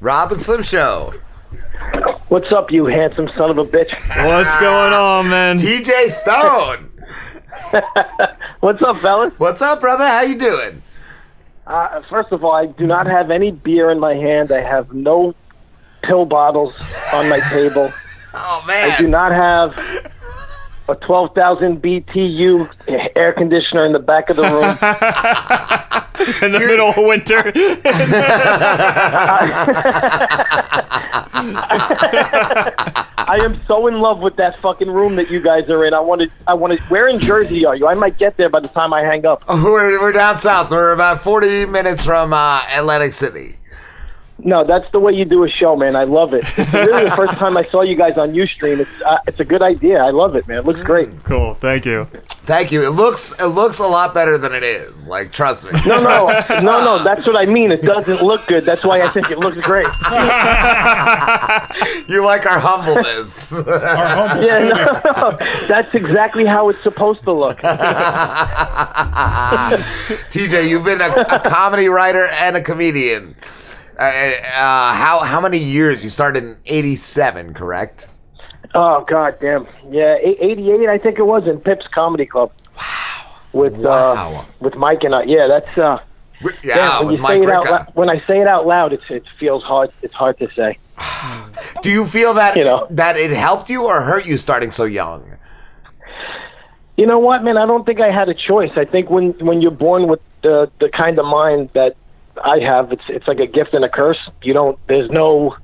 Rob and Slim Show. What's up, you handsome son of a bitch? What's going on, man? TJ Stone. What's up, fellas? What's up, brother? How you doing? First of all, I do not have any beer in my hand. I have no pill bottles on my table. Oh, man. I do not have a 12,000 BTU air conditioner in the back of the room. In the middle of winter. I am so in love with that fucking room that you guys are in. I want to. Where in Jersey are you? I might get there by the time I hang up. Oh, we're down south. We're about 40 minutes from Atlantic City. No, that's the way you do a show, man. I love it. It's really the first time I saw you guys on Ustream. It's a good idea. I love it, man. It looks great. Cool. Thank you. Thank you. It looks a lot better than it is. Like, trust me. No. That's what I mean. It doesn't look good. That's why I think it looks great. You like our humbleness. No. That's exactly how it's supposed to look. TJ, you've been a comedy writer and a comedian. How many years? You started in '87, correct? Oh, God damn. Yeah, 88, I think it was, in Pip's Comedy Club. Wow. With Mike and I. Yeah, that's... yeah, when with you Mike say it Ricca. when I say it out loud, it feels hard. It's hard to say. Do you feel that that it helped you or hurt you starting so young? You know what, man? I don't think I had a choice. I think when you're born with the kind of mind that I have, it's like a gift and a curse. There's no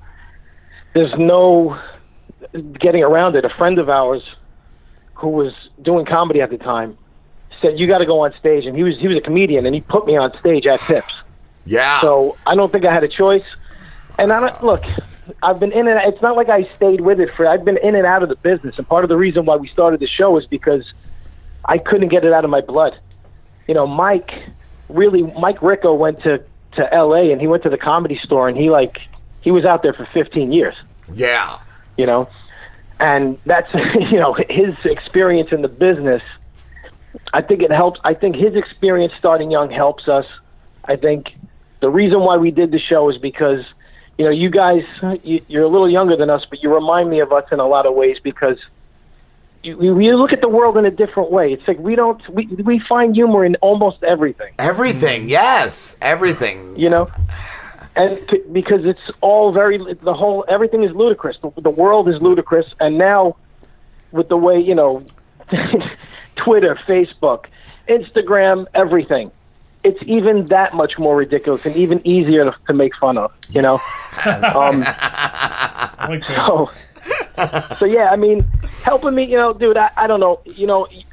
getting around it. A friend of ours who was doing comedy at the time said, "You got to go on stage," and he was a comedian, and he put me on stage at Pips. Yeah. So I don't think I had a choice. And look, I've been in and it's not like I stayed with it I've been in and out of the business, and part of the reason why we started the show is because I couldn't get it out of my blood. Mike Ricca went to LA, and he went to the Comedy Store, and he was out there for 15 years. Yeah. And that's his experience in the business. I think it helps. I think his experience starting young helps us. I think the reason why we did the show is because you guys, you're a little younger than us, but you remind me of us in a lot of ways because we look at the world in a different way. It's like we find humor in almost everything. Everything, yes, everything. And because it's all everything is ludicrous. The world is ludicrous, and now with the way Twitter, Facebook, Instagram, everything, it's even that much more ridiculous and even easier to make fun of. So yeah, I mean, helping me, dude, I don't know,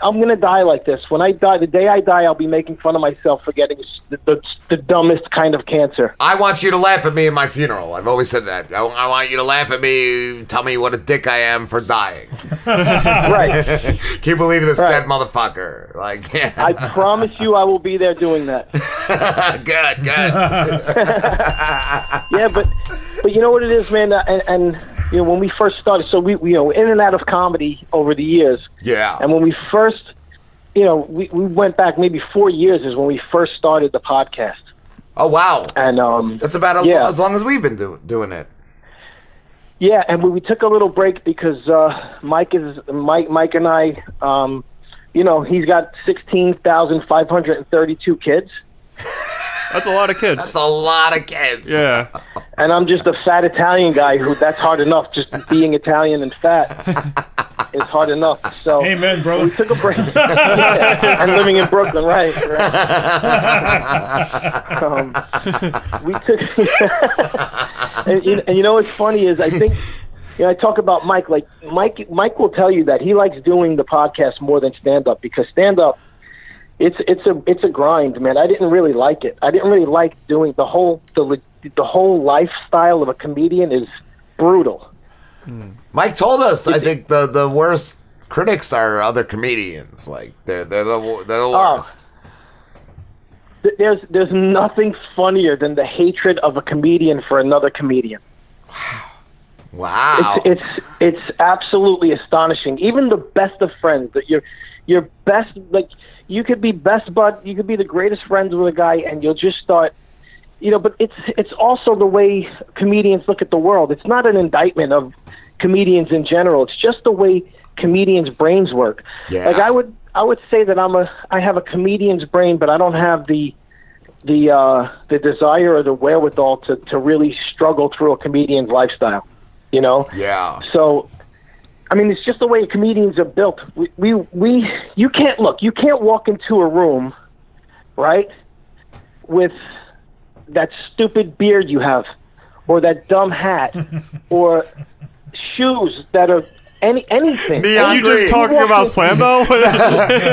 I'm going to die like this. When I die, the day I die, I'll be making fun of myself for getting the dumbest kind of cancer. I want you to laugh at me in my funeral. I've always said that. I want you to laugh at me, tell me what a dick I am for dying. Right. Can you believe this dead motherfucker? Yeah. I promise you I will be there doing that. Good. Yeah, but you know what it is, man, and when we first started, so we in and out of comedy over the years. Yeah. And when we first, we went back maybe 4 years is when we first started the podcast. Oh, wow. And that's about as long as we've been doing it. Yeah, and we took a little break because Mike and I, he's got 16,532 kids. That's a lot of kids. That's a lot of kids. Yeah. And I'm just a fat Italian guy that's hard enough. Just being Italian and fat is hard enough. So amen, bro. We took a break. And living in Brooklyn, right. We took... and what's funny is I think... I talk about Mike. Mike will tell you that he likes doing the podcast more than stand-up because stand-up, it's a grind, man. I didn't really like it. I didn't really like doing the whole lifestyle of a comedian is brutal. Mike told us, I think the worst critics are other comedians. They're the worst. There's nothing funnier than the hatred of a comedian for another comedian. Wow. It's absolutely astonishing. Even the best of friends, that your best, you could be best bud, you could be the greatest friends with a guy, and you'll just start but it's also the way comedians look at the world. It's not an indictment of comedians in general. It's just the way comedians' brains work. Yeah. Like I would say that I have a comedian's brain, but I don't have the desire or the wherewithal to really struggle through a comedian's lifestyle. Yeah. So, I mean, it's just the way comedians are built. You can't walk into a room, right, with that stupid beard you have, or that dumb hat, or shoes that are anything. Are you just talking about Slambo?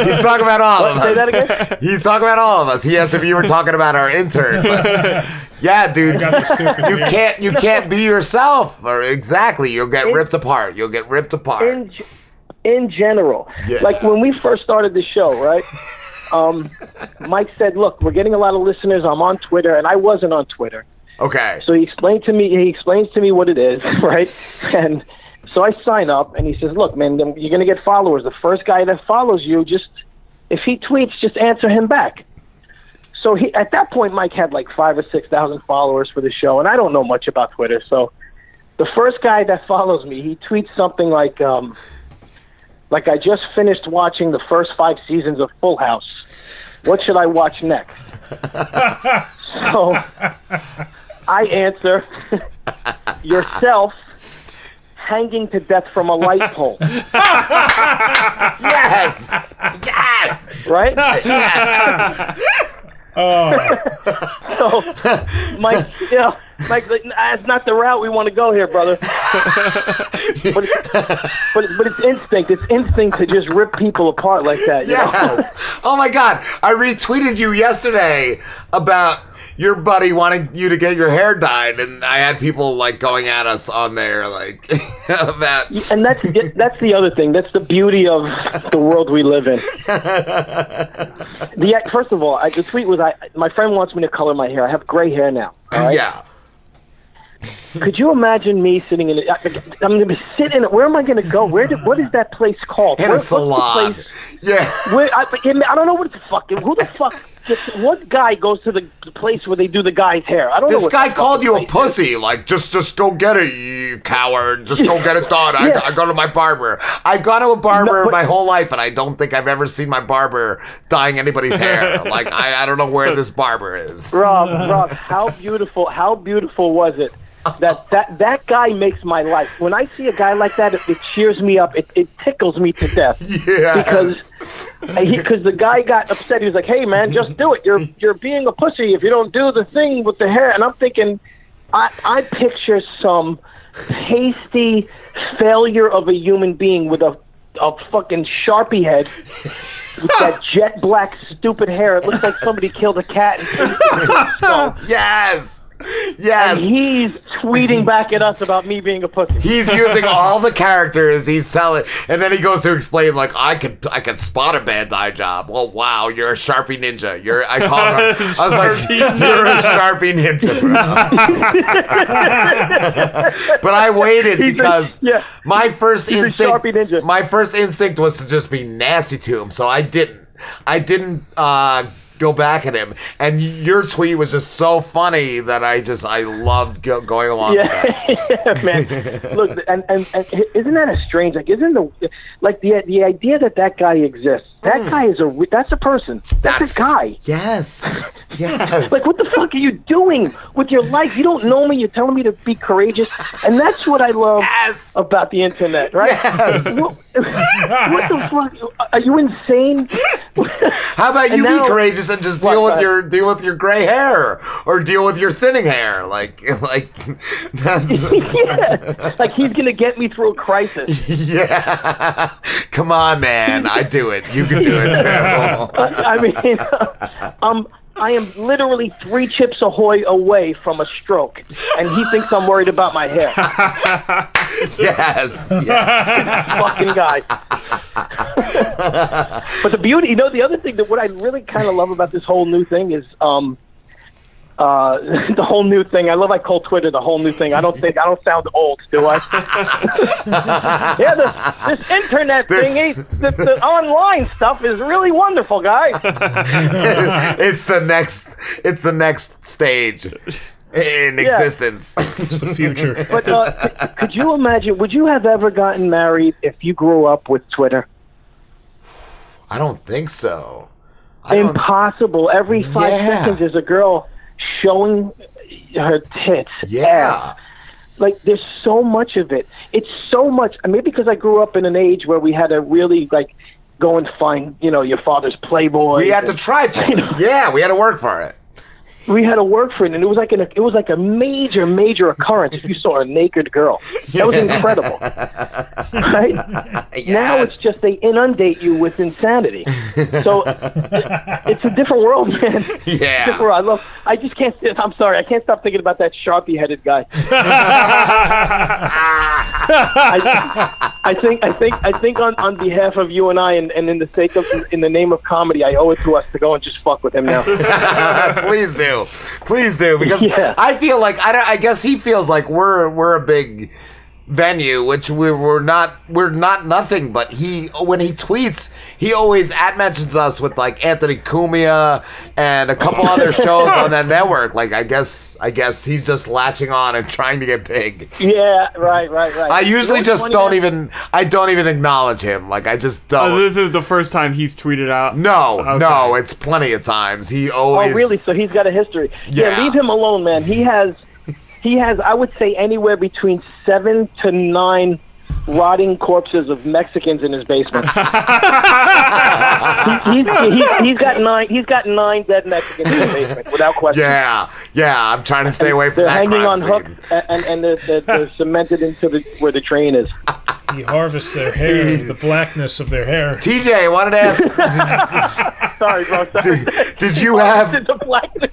He's talking about all of us. Say that again? He's talking about all of us. He asked if you were talking about our intern. But yeah, dude. You can't be yourself. Or exactly. You'll get ripped apart. In general. Yeah. Like when we first started the show, right? Mike said, look, we're getting a lot of listeners. I'm on Twitter, and I wasn't on Twitter. Okay. So he explains to me what it is, right? And so I sign up, and he says, look, man, you're going to get followers. The first guy that follows you, if he tweets, just answer him back. So at that point, Mike had like 5,000 or 6,000 followers for the show, and I don't know much about Twitter. So the first guy that follows me, he tweets something like I just finished watching the first 5 seasons of Full House. What should I watch next? So I answer, yourself hanging to death from a light pole. Yes. Right? Yes. So, Mike, that's not the route we want to go here, brother. but it's instinct. It's instinct to just rip people apart like that. Yes. Oh my God. I retweeted you yesterday about your buddy wanting you to get your hair dyed, and I had people like going at us on there like about. And that's the other thing. That's the beauty of the world we live in. First of all, the tweet was, my friend wants me to color my hair. I have gray hair now. All right? Yeah. Could you imagine me sitting in I'm going to be sitting. Where am I going to go? What is that place called? In a salon. What's the place? Yeah. I don't know what the fuck. Who the fuck? What guy goes to the place where they do the guy's hair? I don't know. This guy called you a pussy. Like, just go get it, you coward. Just go get it done. Yeah. I go to my barber. I've gone to a barber my whole life, and I don't think I've ever seen my barber dyeing anybody's hair. Like, I don't know where this barber is. Rob, how beautiful was it? That guy makes my life. When I see a guy like that, it cheers me up. It tickles me to death. Yes. Because the guy got upset. He was like, "Hey man, just do it. You're being a pussy if you don't do the thing with the hair." And I'm thinking, I picture some pasty failure of a human being with a fucking Sharpie head. With that jet black stupid hair. It looks like somebody killed a cat. Yes. Yes. And he's tweeting back at us about me being a pussy. He's using all the characters. He's telling, and then he goes to explain, like, I could spot a bad eye job. Well, wow, you're a Sharpie ninja. I called him. I was like, you're a Sharpie ninja, bro. But I waited because my first instinct was to just be nasty to him, so I didn't go back at him, and your tweet was just so funny that I loved going along with that. Yeah, man. Look, and isn't that a strange? Like, isn't the idea that guy exists? That guy that's a person. That's a guy. Yes. Like, what the fuck are you doing with your life? You don't know me. You're telling me to be courageous, and that's what I love about the internet, right? Yes. What the fuck? Are you insane? How about you be courageous and just deal with your gray hair or deal with your thinning hair? Like that's like he's gonna get me through a crisis. Yeah. Come on, man. I do it. You can do it too. I mean, I am literally 3 Chips Ahoy away from a stroke, and he thinks I'm worried about my hair. Yes. Fucking guy. But the beauty, the other thing that what I really kind of love about this whole new thing is, the whole new thing. I call Twitter the whole new thing. I don't sound old, do I? Yeah, this internet thingy, the online stuff is really wonderful, guys. It's the next stage in existence. It's the future. But could you imagine? Would you have ever gotten married if you grew up with Twitter? I don't think so. Impossible. Every 5 seconds there's a girl showing her tits. Yeah. Like, there's so much of it. It's so much. I mean, because I grew up in an age where we had to really, like, go and find, your father's Playboy. We had to try for it. Yeah, we had to work for it. We had to work for it, and it was like a major occurrence if you saw a naked girl. That was incredible, right? Yes. Now it's just they inundate you with insanity. So it's a different world, man. Yeah. Different world. I just can't. I'm sorry, I can't stop thinking about that Sharpie-headed guy. I think on behalf of you and I, and in the name of comedy, I owe it to us to go and just fuck with him now. Please do. Because I feel like I guess he feels like we're a big venue, which we're not nothing, but when he tweets, he always mentions us with like Anthony Cumia and a couple other shows on that network. Like I guess he's just latching on and trying to get big. Yeah, right. I usually just don't even acknowledge him. Like I just don't. Oh, this is the first time he's tweeted out? No, it's plenty of times. He always. Oh, really? So he's got a history. Yeah, leave him alone, man. He has, I would say, anywhere between 7 to 9 rotting corpses of Mexicans in his basement. He's got 9 dead Mexicans in his basement, without question. Yeah. I'm trying to stay away from that. They're hanging on hooks, and they're cemented into where the train is. He harvests their hair, the blackness of their hair. TJ, I wanted to ask. Sorry, bro. Did you have the blackness?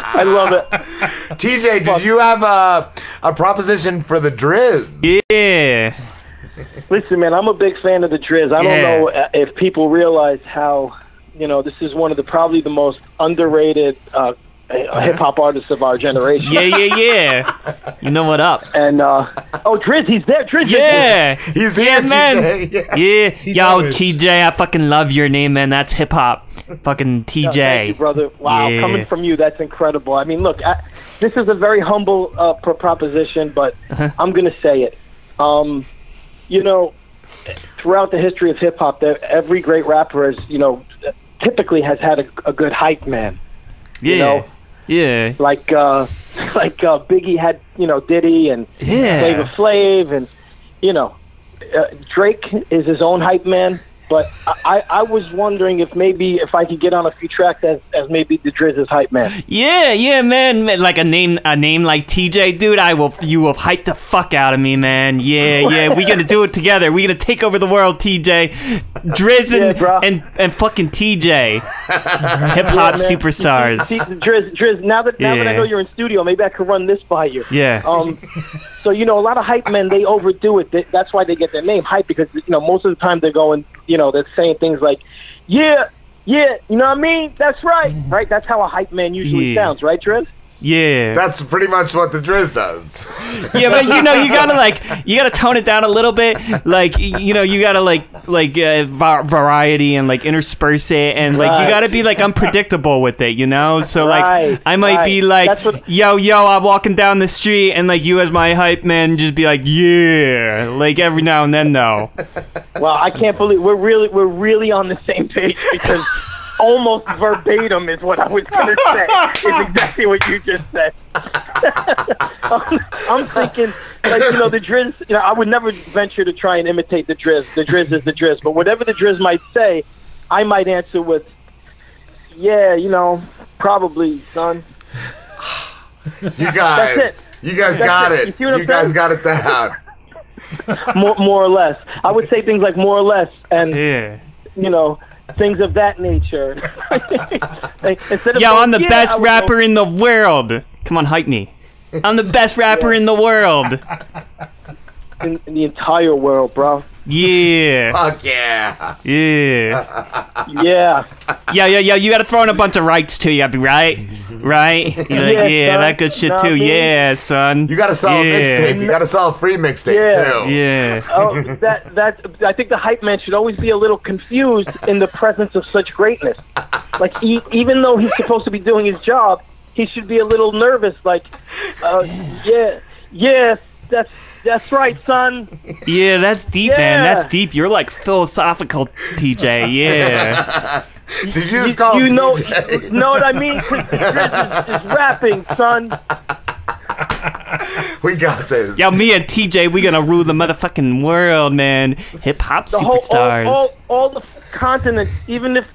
I love it. TJ, did you have a proposition for the Drizz? Yeah. Listen, man, I'm a big fan of the Drizz. I don't know if people realize how, this is one of probably the most underrated hip-hop artists of our generation. Yeah. You know what up. And, Drizz, he's there. Drizz, he's here, man. TJ. Yeah. Yo, always... TJ, I fucking love your name, man. That's hip-hop. Fucking TJ. Thank you, brother. Wow, coming from you, that's incredible. I mean, look, this is a very humble proposition, but I'm going to say it. Throughout the history of hip-hop, every great rapper has, typically has had a good hype man. Yeah. Like Biggie had, Diddy and Flavor Flav, and Drake is his own hype man. But I was wondering if I could get on a few tracks as maybe the Drizz's hype man. Yeah, man. Like a name like TJ, dude. You will hype the fuck out of me, man. Yeah. We gonna do it together. We gonna take over the world, TJ. Drizz and fucking TJ. Hip hop superstars. See, Drizz. Now that I know you're in studio, maybe I could run this by you. Yeah. So a lot of hype men, they overdo it. That's why they get their name hype, because most of the time they're going. They're saying things like, yeah, you know what I mean? That's right. Right? That's how a hype man usually sounds, right, Drizz? Yeah. That's pretty much what the Drizz does. Yeah, but you gotta tone it down a little bit. Like, you gotta variety and intersperse it, and you gotta be unpredictable with it, So I might be yo, I'm walking down the street, and you as my hype man just be every now and then though. Well, I can't believe we're really on the same page, because almost verbatim is what I was going to say. Is exactly what you just said. I'm thinking, the Drizz, I would never venture to try and imitate the Drizz. The Drizz is the Drizz. But whatever the Drizz might say, I might answer with, probably, son. You guys got it. You guys got it down. More or less. I would say things like more or less, and, things of that nature. I'm the best rapper in the world. Come on, hype me. I'm the best rapper in the world. in the entire world, bro. Yeah. Fuck yeah. Yeah. Yeah. Yeah. You gotta throw in a bunch of rights too, right? Right? You're like, Yeah, that good shit too. Yeah, son. You gotta sell a mixtape. You gotta sell a free mixtape too. Yeah. Oh, that I think the hype man should always be a little confused in the presence of such greatness. Like, even though he's supposed to be doing his job, he should be a little nervous. Like, that's right, son. Yeah, that's deep, man. That's deep. You're like philosophical, TJ. Yeah. Did you just call him TJ? You know what I mean? Driz is rapping, son. We got this. Yo, me and TJ, we gonna rule the motherfucking world, man. Hip hop superstars. All the continents, even if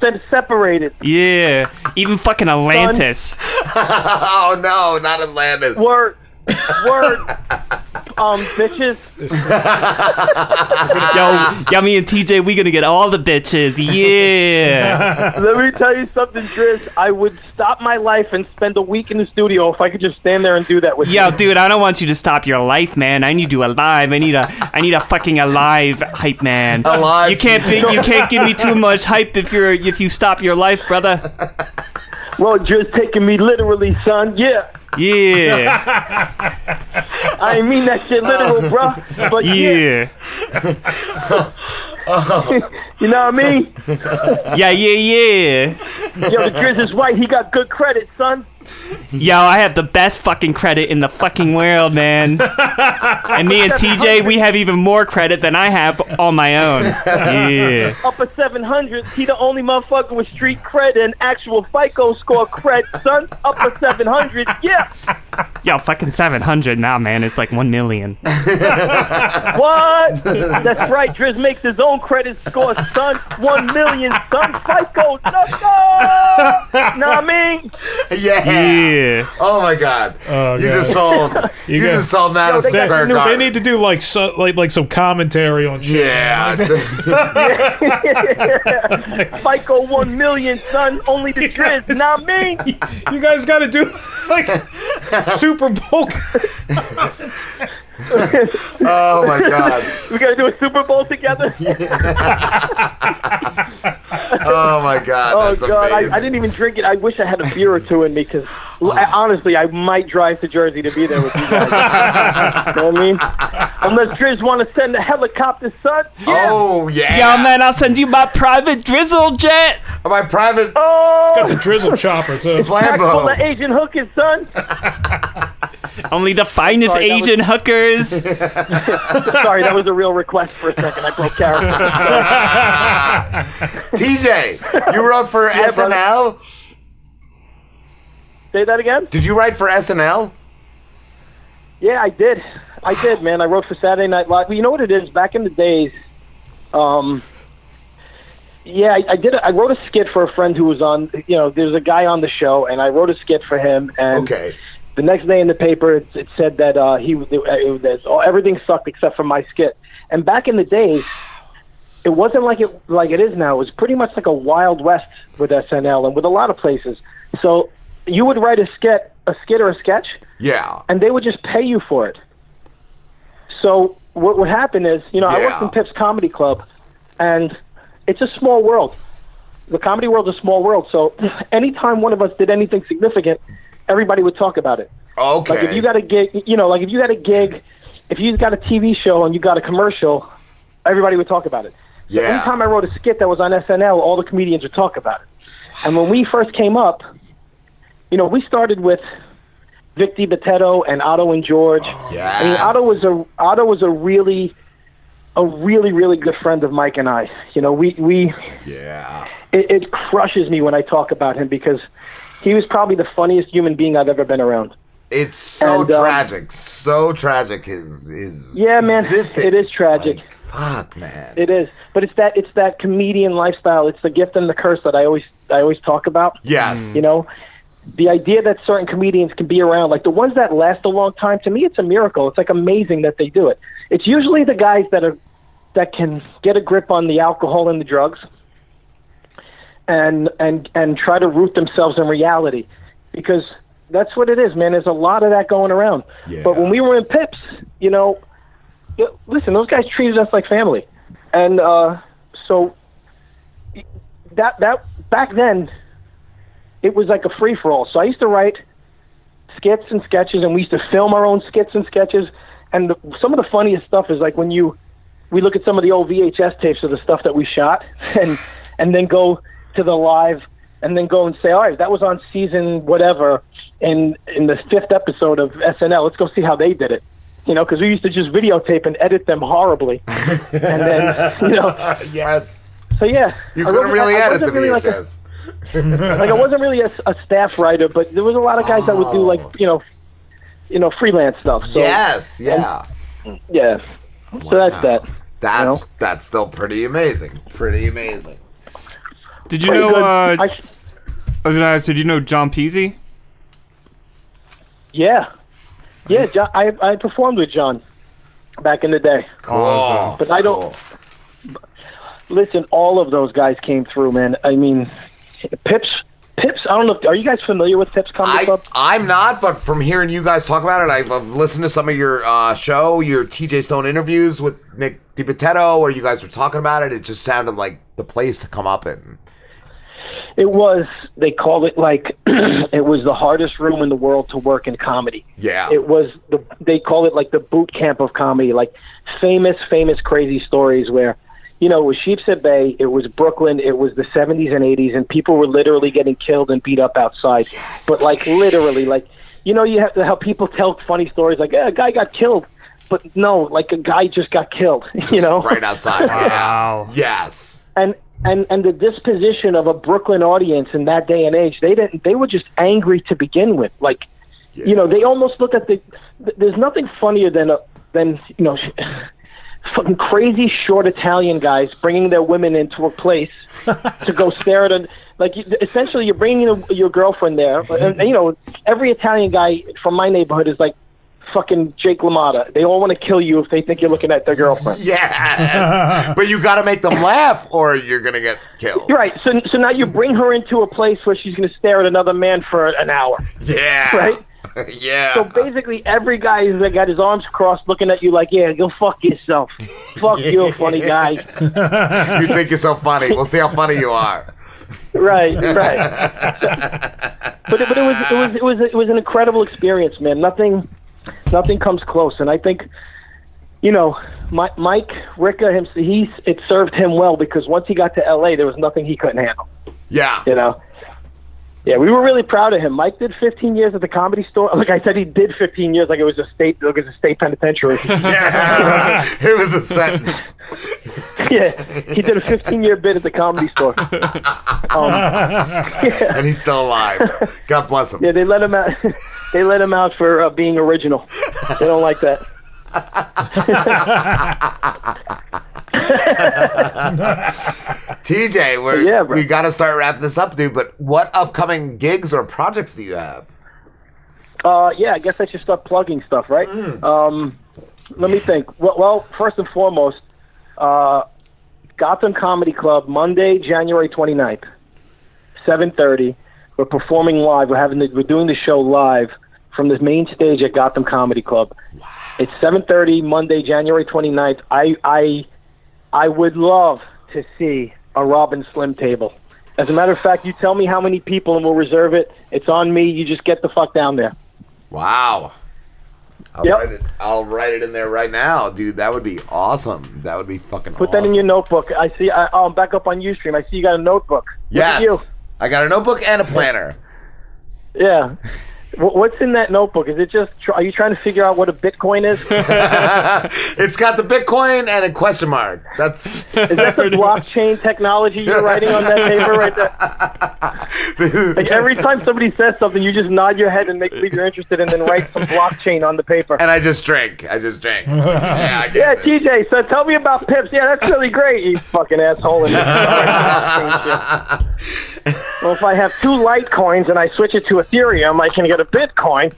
they're separated. Yeah, even fucking Atlantis. Oh no, not Atlantis. Word, bitches. Yo, me and TJ, we gonna get all the bitches. Yeah. Let me tell you something, Driz. I would stop my life and spend a week in the studio if I could just stand there and do that with you. Yo, dude, I don't want you to stop your life, man. I need you alive. I need a fucking alive hype man. Alive. You can't give me too much hype if you stop your life, brother. Well, Driz taking me literally, son. Yeah. Yeah. I ain't mean that shit literal, bro. But yeah. You know what I mean? Yeah. Yo, the Driz is right. He got good credit, son. Yo, I have the best fucking credit in the fucking world, man. And me and TJ, we have even more credit than I have on my own. Yeah. Upper 700s, he the only motherfucker with street cred and actual FICO score cred, son. Upper 700, yeah. Yo, fucking 700 now, man. It's like 1 million. What? That's right. Driz makes his own credit score, son. 1 million, son. FICO, no. Know what I mean? Yeah. Oh my God. Oh, you God. just sold. you just sold Madison Square Garden. They need to do like some commentary on shit. Yeah. FICO 1 million, son. Only the Driz, not me. You guys got to do like Super Bowl. Oh my God. We gotta do a Super Bowl together. Oh my God. Oh That's God, amazing. I didn't even drink it. I wish I had a beer or two in me because honestly, I might drive to Jersey to be there with you guys. You know what I mean? Unless Driz want to send a helicopter, son. Yeah. Oh yeah. Yo, man, I'll send you my private drizzle jet. My private. Oh, It's got the drizzle chopper too. pack full Slambo. of Asian hookers, son. Only the finest Sorry, Asian hookers. Sorry, that was a real request for a second. I broke character. TJ, you wrote for SNL? Say that again? Did you write for SNL? Yeah, I did. Man. I wrote for Saturday Night Live. Well, you know what it is? Back in the days, yeah, I did. I wrote a skit for a friend who was on. You know, there's a guy on the show, and I wrote a skit for him. And Okay. the next day in the paper, it said that everything sucked except for my skit. And back in the days, it wasn't like it is now. It was pretty much like a Wild West with SNL and with a lot of places. So you would write a skit or a sketch, Yeah. and they would just pay you for it. So what would happen is, you know, I worked Yeah. in Pip's Comedy Club, and it's a small world. The comedy world is a small world. So anytime one of us did anything significant, everybody would talk about it. Okay. Like if you got a gig, you know, like if you got a gig, if you got a TV show and you got a commercial, everybody would talk about it. So Yeah. anytime I wrote a skit that was on SNL, all the comedians would talk about it. And when we first came up, you know, we started with Vic DiBitetto and Otto and George. Yes. I mean, Otto was a really good friend of Mike and I. You know, Yeah. it crushes me when I talk about him because he was probably the funniest human being I've ever been around. It's so And, tragic. So tragic. His Yeah, man, existence. it is tragic. Like, fuck, man. It is, but it's that comedian lifestyle. It's the gift and the curse that I always talk about. Yes. You know, the idea that certain comedians can be around, like the ones that last a long time. To me, it's a miracle. It's like amazing that they do it. It's usually the guys that can get a grip on the alcohol and the drugs, and try to root themselves in reality, because that's what it is, man. There's a lot of that going around. Yeah. But when we were in Pips, you know, listen, those guys treated us like family, and so that back then, it was like a free for all. So I used to write skits and sketches, and we used to film our own skits and sketches. And some of the funniest stuff is like when we look at some of the old VHS tapes of the stuff that we shot, and then go to the live, and then go and say, all right, that was on season whatever, in the 5th episode of SNL. Let's go see how they did it. You know, because we used to just videotape and edit them horribly, and then yes. So yeah, you couldn't really edit the VHS. Like I wasn't really a staff writer, but there was a lot of guys that would do like freelance stuff. So, yes, yeah, yeah. So that's that. That's still pretty amazing. Pretty amazing. Did you know? I was gonna ask. Did you know John Peasy? Yeah. Yeah, John, I performed with John back in the day. Cool. But I don't... Listen, all of those guys came through, man. I mean, Pips, I don't know, are you guys familiar with Pips Comedy Club? I'm not, but from hearing you guys talk about it, I've listened to some of your show, your T.J. Stone interviews with Nick DiPotetto, where you guys were talking about it. It just sounded like the place to come up in. It was, they called it like, it was the hardest room in the world to work in comedy. Yeah. It was, they call it like the boot camp of comedy, like famous, crazy stories where, you know, it was Sheepshead Bay, it was Brooklyn, it was the 70s and 80s, and people were literally getting killed and beat up outside. Yes. But like literally, like, you know, you have to, how people tell funny stories like, a guy got killed. But no, like a guy just got killed, you know? Right outside. Wow. Yes. And the disposition of a Brooklyn audience in that day and age, they were just angry to begin with. Like, you know, they almost look at there's nothing funnier than you know, fucking crazy short Italian guys bringing their women into a place to go stare at like, essentially you're bringing your girlfriend there. And, you know, every Italian guy from my neighborhood is like fucking Jake LaMotta. They all want to kill you if they think you're looking at their girlfriend. Yes. But you got to make them laugh or you're going to get killed. Right. So now you bring her into a place where she's going to stare at another man for an hour. Yeah. Right? Yeah. So basically every guy is got his arms crossed looking at you like, yeah, go fuck yourself. Fuck you, funny guy. You think you're so funny. We'll see how funny you are. Right. But it was an incredible experience, man. Nothing comes close, and I think, you know, Mike Ricca, it served him well because once he got to LA, there was nothing he couldn't handle. Yeah, you know. Yeah, we were really proud of him. Mike did 15 years at the Comedy Store. Like I said, he did 15 years like it was a state penitentiary. Yeah, it was a sentence. Yeah, he did a 15-year bit at the Comedy Store. Yeah. And he's still alive. God bless him. Yeah, they let him out. They let him out for being original. They don't like that. TJ, we got to start wrapping this up, dude. But what upcoming gigs or projects do you have? Yeah, I guess I should start plugging stuff, right? Let me think. Well, first and foremost, Gotham Comedy Club, Monday, January 29th, 7:30. We're performing live. We're doing the show live from the main stage at Gotham Comedy Club. Wow. It's 7:30, Monday, January 29th. I would love to see a Robin Slim table. As a matter of fact, you tell me how many people and we'll reserve it. It's on me. You just get the fuck down there. Wow. I'll write it in there right now, dude. That would be awesome. That would be fucking awesome. Put that in your notebook. I see. I'm back up on Ustream. I see you got a notebook. Yes. I got a notebook and a planner. Yeah. What's in that notebook? Is it just, are you trying to figure out what a Bitcoin is? It's got the Bitcoin and a question mark. Is that the blockchain technology you're writing on that paper right there? Like every time somebody says something, you just nod your head and make believe you're interested and then write some blockchain on the paper. And I just drink. Yeah, TJ, so tell me about Pips. Yeah, that's really great, you fucking asshole. Well, if I have 2 Litecoins and I switch it to Ethereum, I can get a Bitcoin.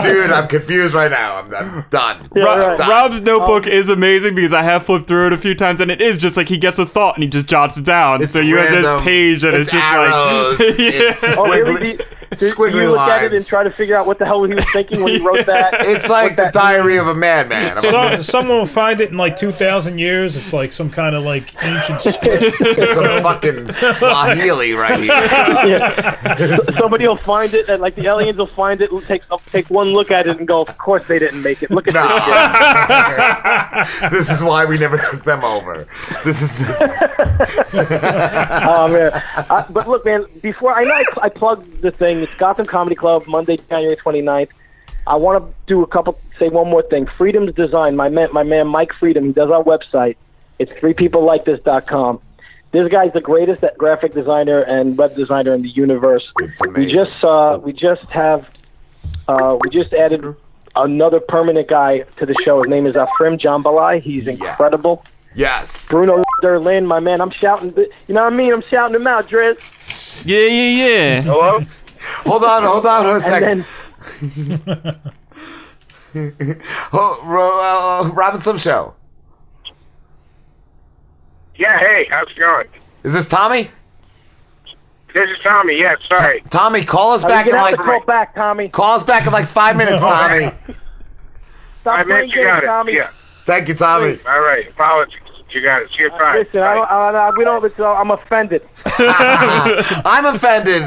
Dude, I'm confused right now. I'm done. Yeah, Rob's notebook is amazing because I have flipped through it a few times, and it is just like he gets a thought and he just jots it down. So you have this page that is just arrows. like... Oh, really? squiggly you look lines. at it and try to figure out what the hell he was thinking when he wrote that? It's like the Diary of a Madman. Someone will find it in like 2,000 years. It's like some kind of like ancient script. Some fucking Swahili right here. Yeah. Somebody will find it, and like the aliens will find it, and take one look at it, and go, "Of course they didn't make it. Look at this. This is why we never took them over. This is." Oh man! But look, man. Before I know I plugged the thing. It's Gotham Comedy Club, Monday, January 29th. I want to do say one more thing. Freedom's Design. My man Mike Freedom. He does our website. It's 3peoplelikethis.com. This guy's the greatest graphic designer and web designer in the universe. It's amazing. We just added another permanent guy to the show. His name is Afrim Jambalai. He's incredible. Yes. Bruno Derlin, my man. I'm shouting. You know what I mean? I'm shouting him out, Driz. Yeah. Hello? Hold on a second. Robinson Show. Yeah, hey, how's it going? Is this Tommy? This is Tommy, yes, sorry. Tommy, call us back in like... Call back, Tommy. Call us back in like 5 minutes, Tommy. Stop playing games, Tommy. Yeah. Thank you, Tommy. All right, apologies. You got it. See you fine. Listen, I'm offended. I'm offended.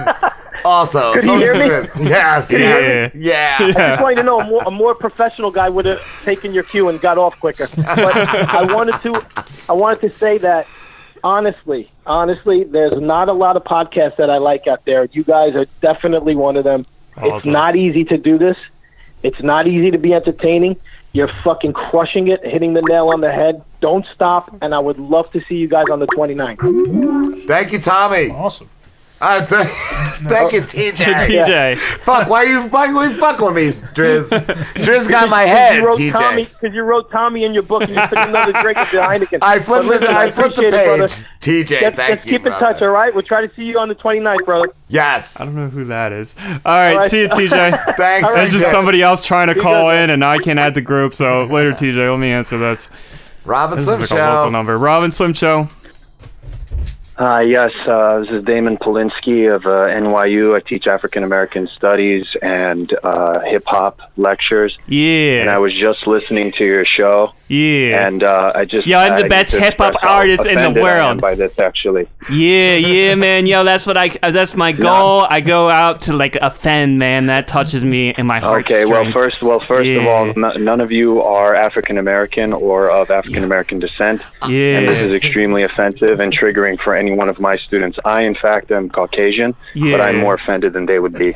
Also, Could you hear me? Yes. Yeah. I just want you to know a more professional guy would have taken your cue and got off quicker. But I wanted to say that honestly, there's not a lot of podcasts that I like out there. You guys are definitely one of them. Awesome. It's not easy to do this. It's not easy to be entertaining. You're fucking crushing it, hitting the nail on the head. Don't stop, and I would love to see you guys on the 29th. Thank you, Tommy. Awesome. Thank you, TJ. TJ. Fuck, why are you fucking with me, Driz? Driz got my head, TJ. Because you wrote Tommy in your book and you took another drink of the Heineken. I flipped the page. TJ, thank you, keep in touch, all right? We'll try to see you on the 29th, brother. Yes. I don't know who that is. All right. See you, TJ. Thanks. There's just somebody else trying to call in, and I can't add the group, so later, TJ, let me answer this. Robin This Slim is Show. like a local number. Robin Slim Show. Yes, this is Damon Polinsky of NYU. I teach African American studies and hip-hop lectures. Yeah. And I was just listening to your show. Yeah. And I'm the best hip-hop artist in the world. By this, actually. Yeah, man. Yo, that's my goal. I go out to like offend, man. That touches me in my heart. Okay, first of all, none of you are African American or of African American descent. Yeah. And this is extremely offensive and triggering for any one of my students. I, in fact, am Caucasian, but I'm more offended than they would be.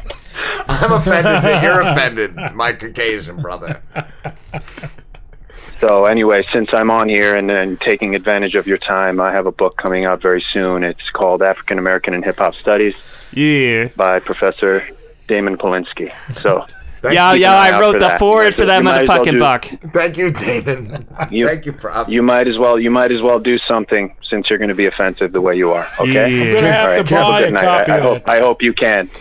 I'm offended that you're offended, my Caucasian brother. So anyway, since I'm on here and taking advantage of your time, I have a book coming out very soon. It's called African American and Hip Hop Studies. Yeah. By Professor Damon Polinsky. So. I wrote the forward for that motherfucking book. Thank you, Damon. Thank you, Prof. You might as well do something since you're going to be offensive the way you are. Okay. I'm gonna have to buy a copy. I hope you can.